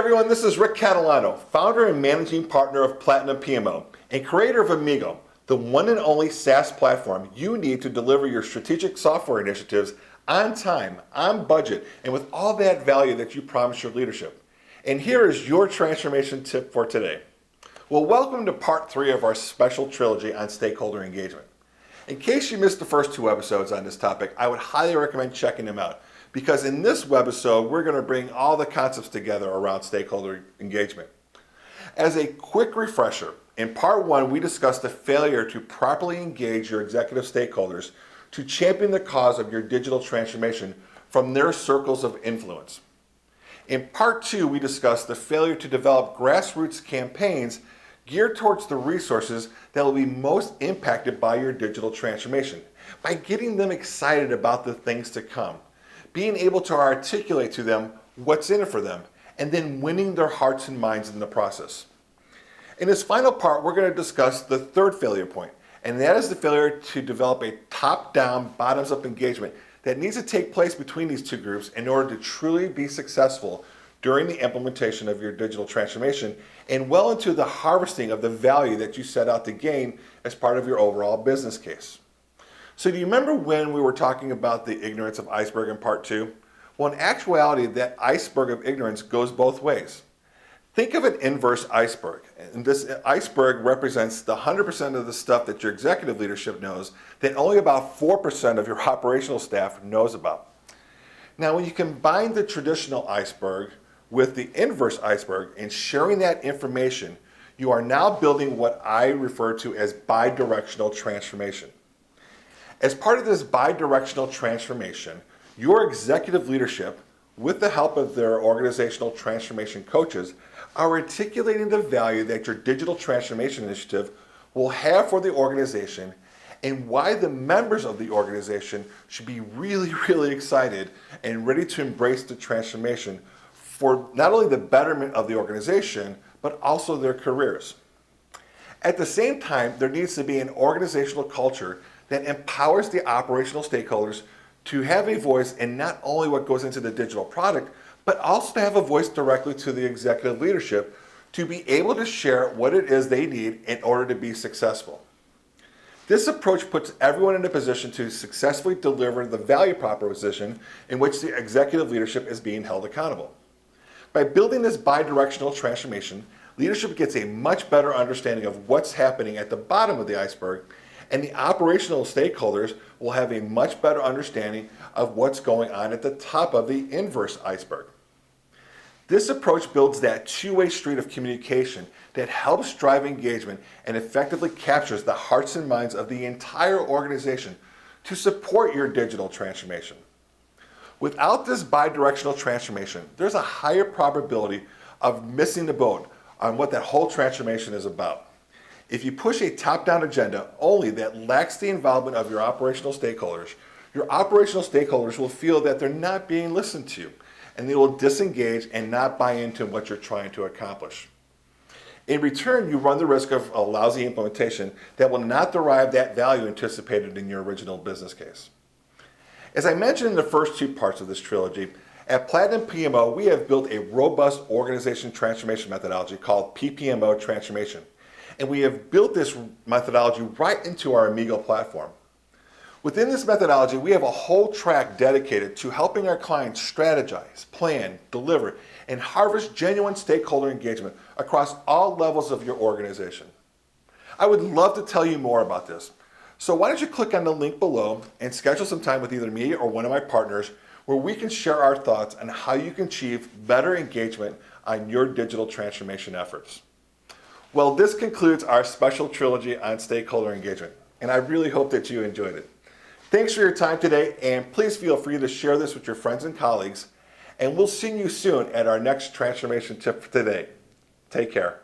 everyone, this is Rick Catalano, founder and managing partner of Platinum PMO and creator of Amigo, the one and only SaaS platform you need to deliver your strategic software initiatives on time, on budget, and with all that value that you promise your leadership. And here is your transformation tip for today. Well, welcome to part 3 of our special trilogy on stakeholder engagement. In case you missed the first 2 episodes on this topic, I would highly recommend checking them out, because in this webisode, we're going to bring all the concepts together around stakeholder engagement. As a quick refresher, in part 1, we discussed the failure to properly engage your executive stakeholders to champion the cause of your digital transformation from their circles of influence. In part 2, we discussed the failure to develop grassroots campaigns geared towards the resources that will be most impacted by your digital transformation, by getting them excited about the things to come, being able to articulate to them what's in it for them, and then winning their hearts and minds in the process. In this final part, we're going to discuss the third failure point, and that is the failure to develop a top-down, bottoms-up engagement that needs to take place between these two groups in order to truly be successful during the implementation of your digital transformation and well into the harvesting of the value that you set out to gain as part of your overall business case. So do you remember when we were talking about the ignorance of iceberg in part 2? Well, in actuality, that iceberg of ignorance goes both ways. Think of an inverse iceberg. And this iceberg represents the 100% of the stuff that your executive leadership knows that only about 4% of your operational staff knows about. Now, when you combine the traditional iceberg with the inverse iceberg and sharing that information, you are now building what I refer to as bi-directional transformation. As part of this bi-directional transformation, your executive leadership, with the help of their organizational transformation coaches, are articulating the value that your digital transformation initiative will have for the organization and why the members of the organization should be really excited and ready to embrace the transformation for not only the betterment of the organization, but also their careers. At the same time, there needs to be an organizational culture that empowers the operational stakeholders to have a voice in not only what goes into the digital product, but also to have a voice directly to the executive leadership to be able to share what it is they need in order to be successful. This approach puts everyone in a position to successfully deliver the value proposition in which the executive leadership is being held accountable. By building this bi-directional transformation, leadership gets a much better understanding of what's happening at the bottom of the iceberg, and the operational stakeholders will have a much better understanding of what's going on at the top of the inverse iceberg. This approach builds that two-way street of communication that helps drive engagement and effectively captures the hearts and minds of the entire organization to support your digital transformation. Without this bi-directional transformation, there's a higher probability of missing the boat on what that whole transformation is about. If you push a top-down agenda only that lacks the involvement of your operational stakeholders will feel that they're not being listened to, and they will disengage and not buy into what you're trying to accomplish. In return, you run the risk of a lousy implementation that will not derive that value anticipated in your original business case. As I mentioned in the first 2 parts of this trilogy, at Platinum PMO, we have built a robust organization transformation methodology called PPMO Transformation. And we have built this methodology right into our Amigo platform. Within this methodology, we have a whole track dedicated to helping our clients strategize, plan, deliver, and harvest genuine stakeholder engagement across all levels of your organization. I would love to tell you more about this. So why don't you click on the link below and schedule some time with either me or one of my partners where we can share our thoughts on how you can achieve better engagement on your digital transformation efforts. Well, this concludes our special trilogy on stakeholder engagement, and I really hope that you enjoyed it. Thanks for your time today, and please feel free to share this with your friends and colleagues, and we'll see you soon at our next transformation tip for today. Take care.